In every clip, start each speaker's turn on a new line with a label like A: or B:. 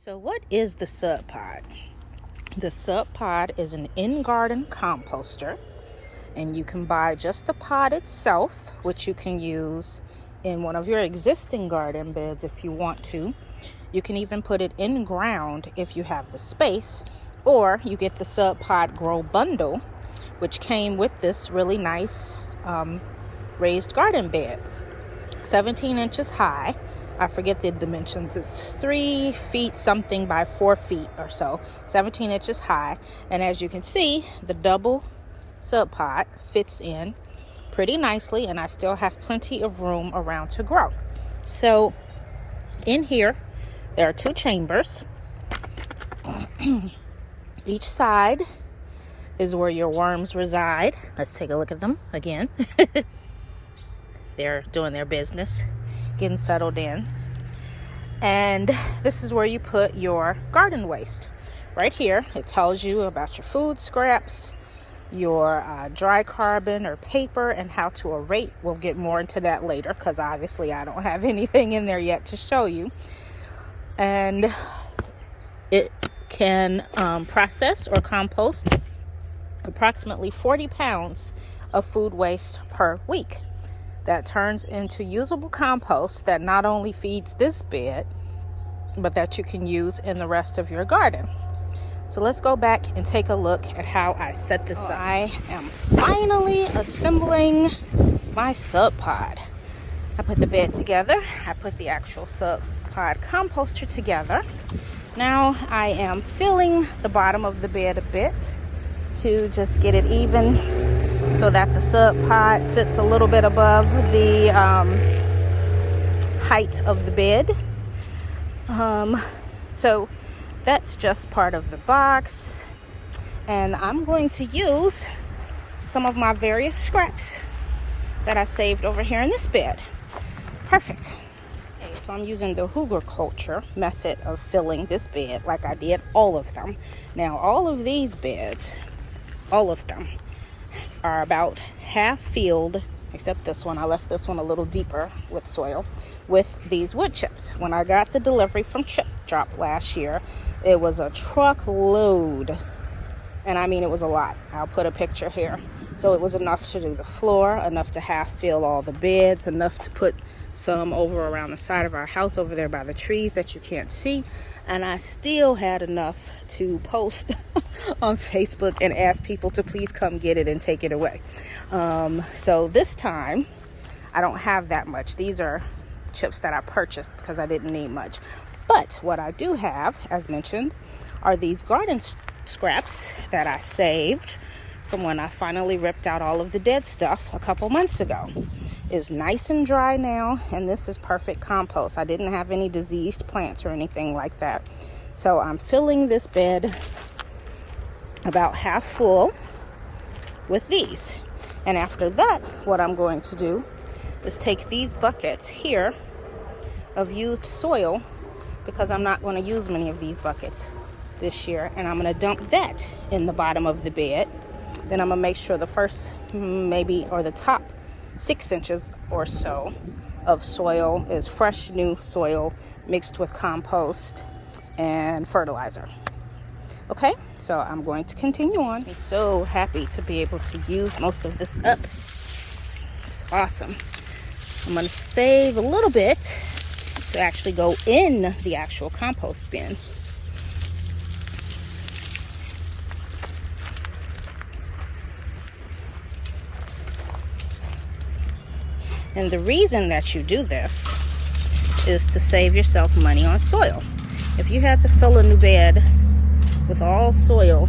A: So what is the Subpod? The Subpod is an in-garden composter, and you can buy just the pod itself, which you can use in one of your existing garden beds if you want to. You can even put it in ground if you have the space, or you get the Subpod Grow Bundle, which came with this really nice raised garden bed, 17 inches high. I forget the dimensions. It's 3 feet something by 4 feet or so, 17 inches high. And as you can see, the double Subpod fits in pretty nicely, and I still have plenty of room around to grow. So in here, there are 2 chambers. Each side is where your worms reside. Let's take a look at them again. They're doing their business, getting settled in. And this is where you put your garden waste. Right here, it tells you about your food scraps, your dry carbon or paper, and how to aerate. We'll get more into that later because obviously I don't have anything in there yet to show you. And it can process or compost approximately 40 pounds of food waste per week. That turns into usable compost that not only feeds this bed, but that you can use in the rest of your garden. So let's go back and take a look at how I set this up. I am finally assembling my Subpod. I put the bed together. I put the actual Subpod composter together. Now I am filling the bottom of the bed a bit to just get it even, so that the Subpod sits a little bit above the height of the bed. So that's just part of the box, and I'm going to use some of my various scraps that I saved over here in this bed. Perfect. Okay, so I'm using the culture method of filling this bed like I did all of them. Now all of these beds, all of them, are about half filled, except this one. I left this one a little deeper with soil, with these wood chips. When I got the delivery from Chip Drop last year, it was a truckload, and I mean it was a lot. I'll put a picture here. So it was enough to do the floor, enough to half fill all the beds, enough to put some over around the side of our house over there by the trees that you can't see, and I still had enough to post on Facebook and ask people to please come get it and take it away. So this time I don't have that much. These are chips that I purchased because I didn't need much. But what I do have, as mentioned, are these garden scraps that I saved from when I finally ripped out all of the dead stuff a couple months ago. It's nice and dry now, and this is perfect compost. I didn't have any diseased plants or anything like that. So I'm filling this bed about half full with these. And after that, what I'm going to do is take these buckets here of used soil, because I'm not going to use many of these buckets this year, and I'm going to dump that in the bottom of the bed. Then I'm going to make sure the first the top 6 inches or so of soil is fresh new soil mixed with compost and fertilizer. Okay, so I'm going to continue on. I'm so happy to be able to use most of this up. It's awesome. I'm going to save a little bit to actually go in the actual compost bin. And the reason that you do this is to save yourself money on soil. If you had to fill a new bed with all soil,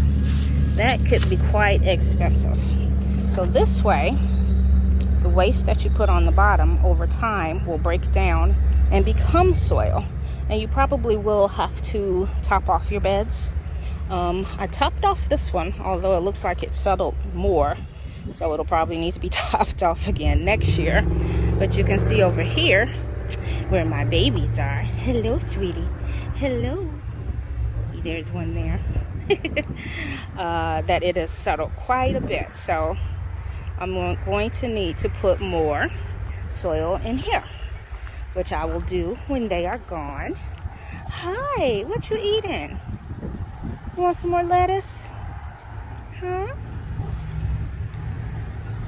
A: that could be quite expensive. So this way, the waste that you put on the bottom over time will break down and become soil. And you probably will have to top off your beds. I topped off this one, although it looks like it settled more. So it'll probably need to be topped off again next year. But you can see over here where my babies are. Hello, sweetie. Hello. There's one there. That it has settled quite a bit. So I'm going to need to put more soil in here, which I will do when they are gone. Hi, what you eating? You want some more lettuce? Huh?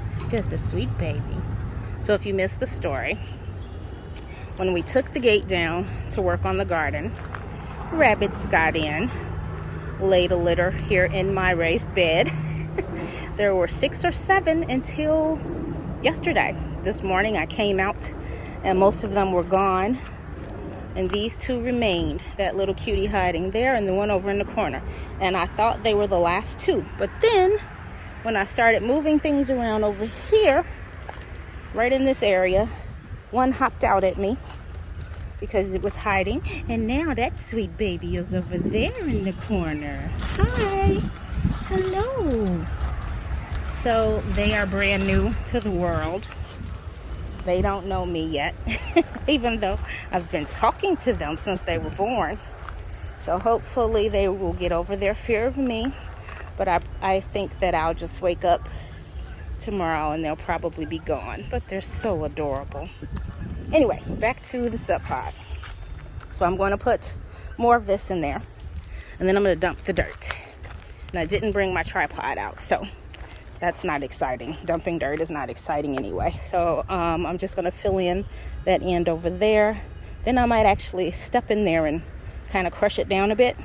A: It's just a sweet baby. So if you missed the story, when we took the gate down to work on the garden, rabbits got in, laid a litter here in my raised bed. There were 6 or 7 until yesterday. This morning I came out and most of them were gone. And these 2 remained, that little cutie hiding there and the one over in the corner. And I thought they were the last 2. But then when I started moving things around over here, right in this area, one hopped out at me because it was hiding. And now that sweet baby is over there in the corner. Hi. Hello. So they are brand new to the world. They don't know me yet, even though I've been talking to them since they were born. So hopefully they will get over their fear of me. But I think that I'll just wake up tomorrow and they'll probably be gone. But they're so adorable. Anyway, back to the Subpod. So I'm going to put more of this in there. And then I'm going to dump the dirt. And I didn't bring my tripod out, so that's not exciting. Dumping dirt is not exciting anyway. So I'm just going to fill in that end over there. Then I might actually step in there and kind of crush it down a bit.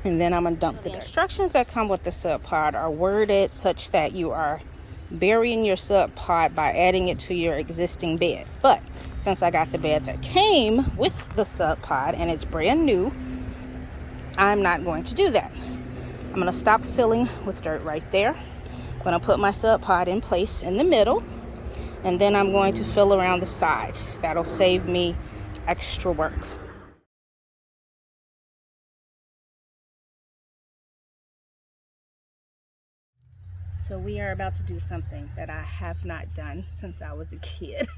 A: And then I'm going to dump the dirt. Instructions that come with the Subpod are worded such that you are burying your Subpod by adding it to your existing bed. But since I got the bed that came with the Subpod and it's brand new, I'm not going to do that. I'm going to stop filling with dirt right there. I'm going to put my Subpod in place in the middle, and then I'm going to fill around the sides. That'll save me extra work. So we are about to do something that I have not done since I was a kid.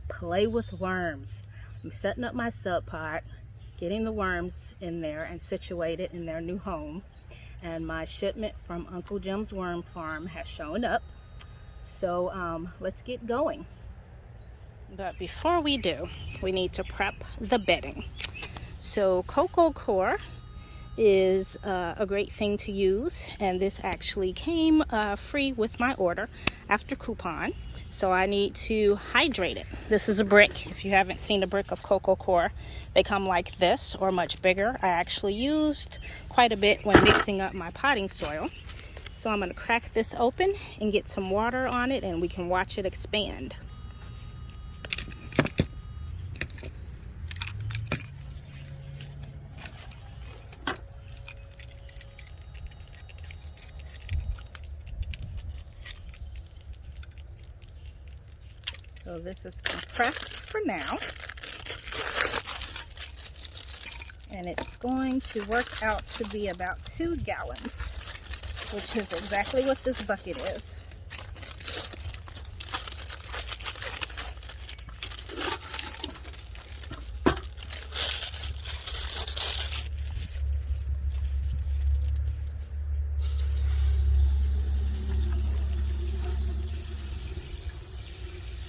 A: Play with worms. I'm setting up my Subpod, getting the worms in there and situated in their new home. And my shipment from Uncle Jim's Worm Farm has shown up. So let's get going. But before we do, we need to prep the bedding. So Coco Core is a great thing to use, and this actually came free with my order after coupon. So I need to hydrate it. This is a brick. If you haven't seen a brick of Coco Core, they come like this or much bigger. I actually used quite a bit when mixing up my potting soil. So I'm going to crack this open and get some water on it, and we can watch it expand. So this is compressed for now. And it's going to work out to be about 2 gallons, which is exactly what this bucket is.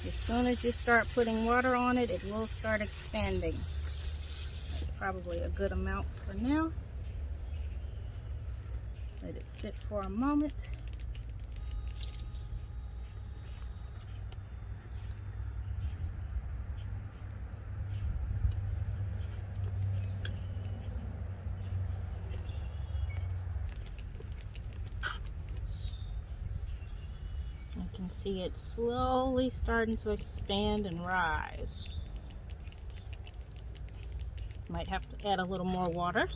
A: As soon as you start putting water on it, it will start expanding. That's probably a good amount for now. Let it sit for a moment. You can see it slowly starting to expand and rise. Might have to add a little more water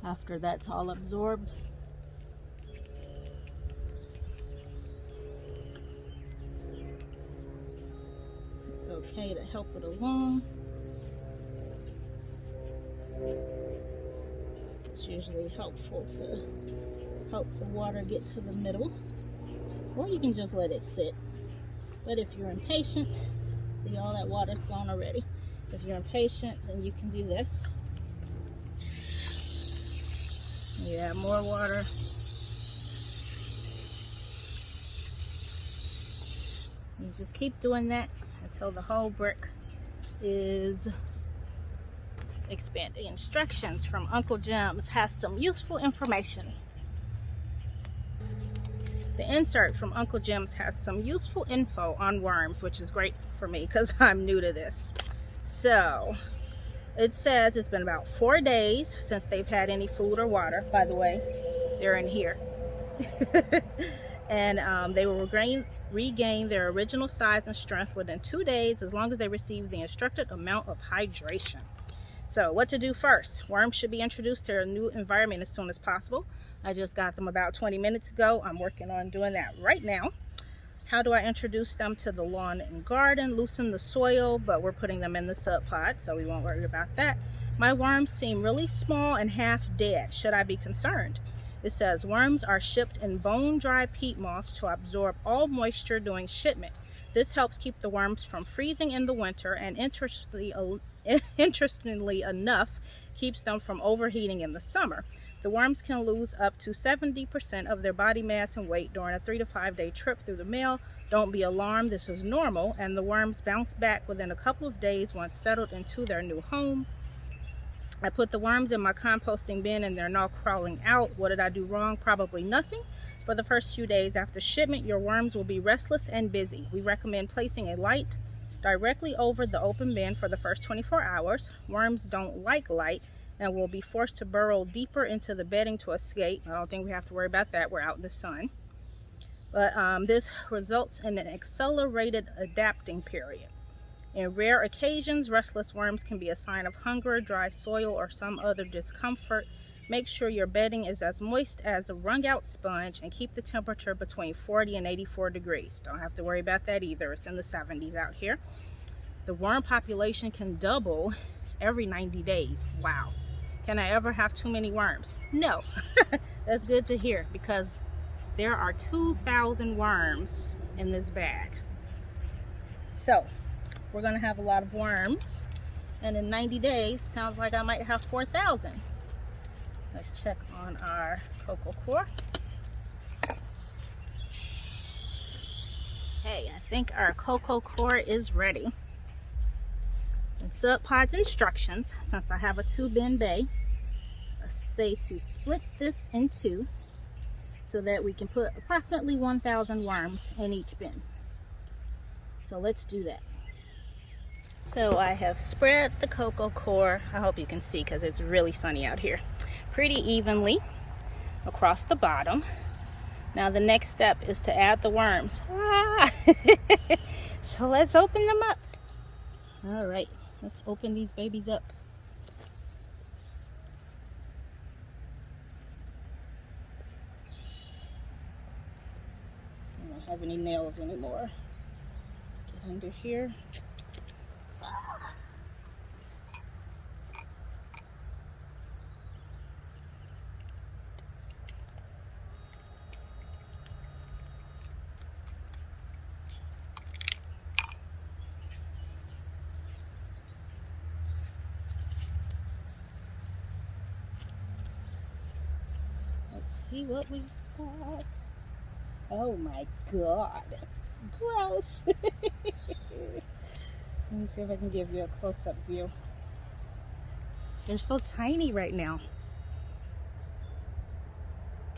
A: after that's all absorbed. It's okay to help it along. It's usually helpful to help the water get to the middle. Or you can just let it sit. But if you're impatient, see all that water's gone already. If you're impatient, then you can do this. You add more water. You just keep doing that until the whole brick is expand. The instructions from Uncle Jim's has some useful information. The insert from Uncle Jim's has some useful info on worms, which is great for me because I'm new to this. So it says it's been about 4 days since they've had any food or water. By the way, they're in here. And they will regain their original size and strength within 2 days as long as they receive the instructed amount of hydration. So what to do first? Worms should be introduced to a new environment as soon as possible. I just got them about 20 minutes ago. I'm working on doing that right now. How do I introduce them to the lawn and garden? Loosen the soil, but we're putting them in the Subpod, so we won't worry about that. My worms seem really small and half dead. Should I be concerned? It says worms are shipped in bone-dry peat moss to absorb all moisture during shipment. This helps keep the worms from freezing in the winter and interestingly enough, keeps them from overheating in the summer. The worms can lose up to 70% of their body mass and weight during a 3 to 5 day trip through the mail. Don't be alarmed, this is normal, and the worms bounce back within a couple of days once settled into their new home. I put the worms in my composting bin and they're now crawling out. What did I do wrong? Probably nothing. For the first few days after shipment, your worms will be restless and busy. We recommend placing a light directly over the open bin for the first 24 hours. Worms don't like light and will be forced to burrow deeper into the bedding to escape. I don't think we have to worry about that. We're out in the sun. But this results in an accelerated adapting period. In rare occasions, restless worms can be a sign of hunger, dry soil, or some other discomfort. Make sure your bedding is as moist as a wrung-out sponge and keep the temperature between 40 and 84 degrees. Don't have to worry about that either. It's in the 70s out here. The worm population can double every 90 days. Wow. Can I ever have too many worms? No. That's good to hear because there are 2,000 worms in this bag. So we're going to have a lot of worms. And in 90 days, sounds like I might have 4,000. Let's check on our cocoa core. Hey, I think our cocoa core is ready. In Subpod's instructions, since I have a 2-bin bay, say to split this in 2 so that we can put approximately 1,000 worms in each bin. So let's do that. So I have spread the cocoa core, I hope you can see because it's really sunny out here, pretty evenly across the bottom. Now the next step is to add the worms. So let's open them up. All right, let's open these babies up. I don't have any nails anymore. Let's get under here. Let's see what we've got. Oh my God. Gross. Let me see if I can give you a close-up view. They're so tiny right now.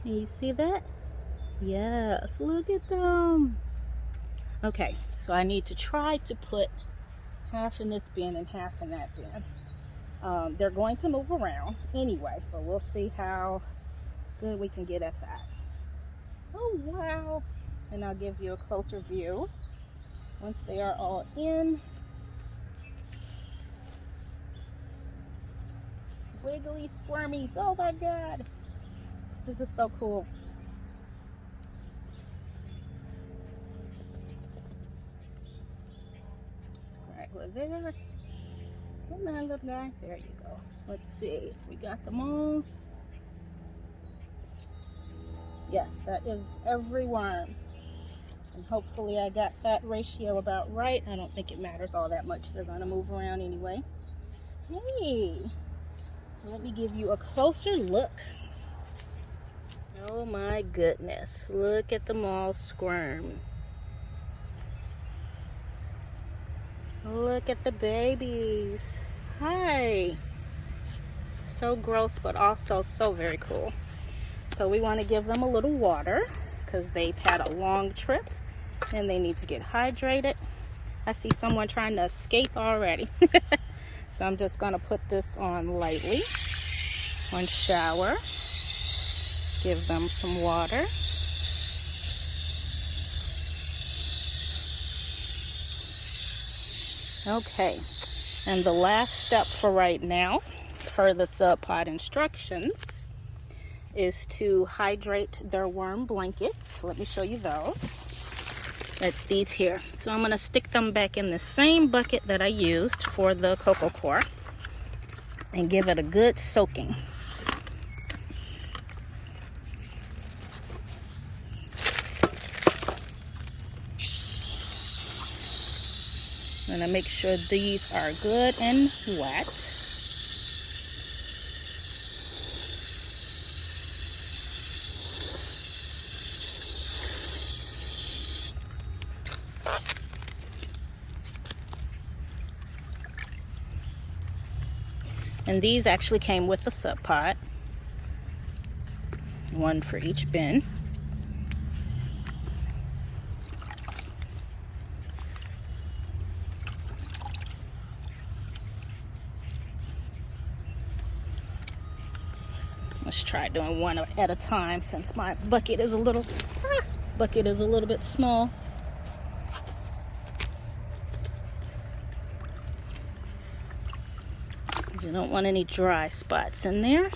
A: Can you see that? Yes, look at them. Okay, so I need to try to put half in this bin and half in that bin. They're going to move around anyway, but we'll see how good we can get at that. Oh wow. And I'll give you a closer view once they are all in. Wiggly squirmies. Oh my God, this is so cool. Scraggler there. Come on, little guy. There you go. Let's see if we got them all. Yes, that is every worm. And hopefully I got that ratio about right. I don't think it matters all that much. They're going to move around anyway. Hey, so let me give you a closer look. Oh my goodness, look at them all squirm. Look at the babies. Hi. So gross, but also so very cool. So we want to give them a little water because they've had a long trip and they need to get hydrated. I see someone trying to escape already. So I'm just going to put this on lightly on shower. Give them some water. Okay, and the last step for right now, per the Subpod instructions, is to hydrate their worm blankets. Let me show you those. That's these here. So I'm going to stick them back in the same bucket that I used for the cocoa pour and give it a good soaking. I'm going to make sure these are good and wet. And these actually came with the Subpod. One for each bin. Let's try doing one at a time since my bucket is a little bit small. You don't want any dry spots in there.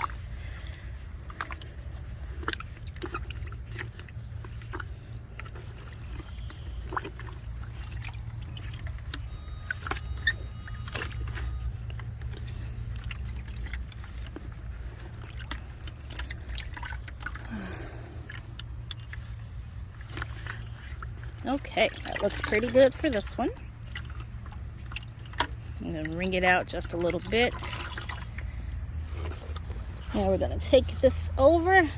A: Okay, that looks pretty good for this one. I'm going to wring it out just a little bit. Now we're going to take this over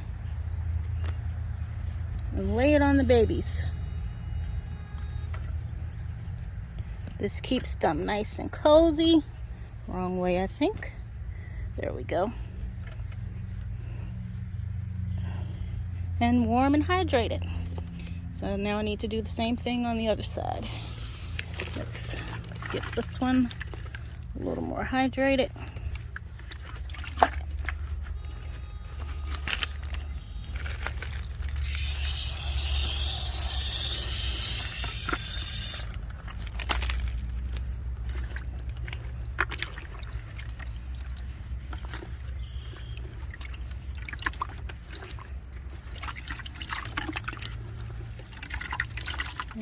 A: and lay it on the babies. This keeps them nice and cozy. Wrong way, I think. There we go. And warm and hydrated. So now I need to do the same thing on the other side. Let's get this one a little more hydrated.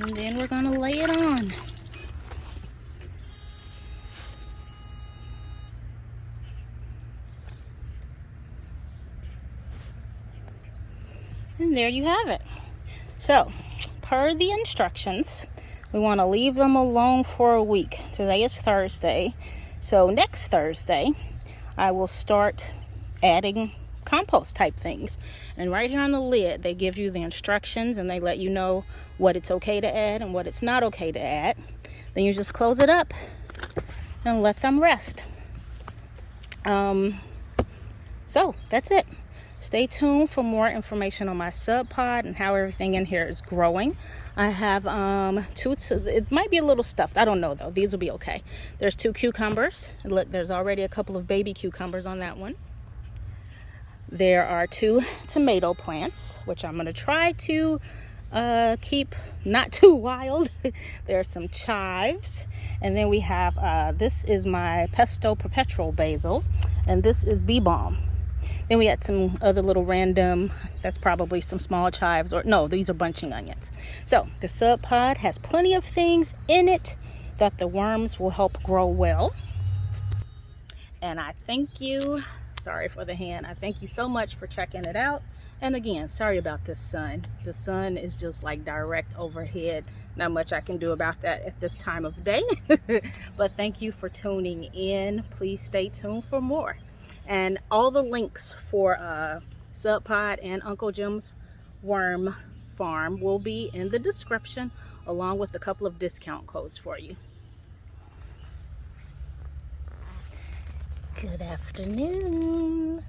A: And then we're going to lay it on. And there you have it. So, per the instructions, we want to leave them alone for a week. Today is Thursday. So next Thursday, I will start adding compost type things. And right here on the lid, they give you the instructions and they let you know what it's okay to add and what it's not okay to add. Then you just close it up and let them rest. So that's it. Stay tuned for more information on my Subpod and how everything in here is growing. I have it might be a little stuffed. I don't know though. These will be okay. There's 2 cucumbers. And look, there's already a couple of baby cucumbers on that one. There are 2 tomato plants, which I'm going to try to keep not too wild. There are some chives. And then we have, this is my pesto perpetual basil. And this is bee balm. Then we had some other little random, that's probably some small chives, or no, these are bunching onions. So the Subpod has plenty of things in it that the worms will help grow well. And I thank you. Sorry for the hand. I thank you so much for checking it out. And again, sorry about this sun. The sun is just like direct overhead. Not much I can do about that at this time of day. But thank you for tuning in. Please stay tuned for more. And all the links for Subpod and Uncle Jim's worm farm will be in the description, along with a couple of discount codes for you. Good afternoon.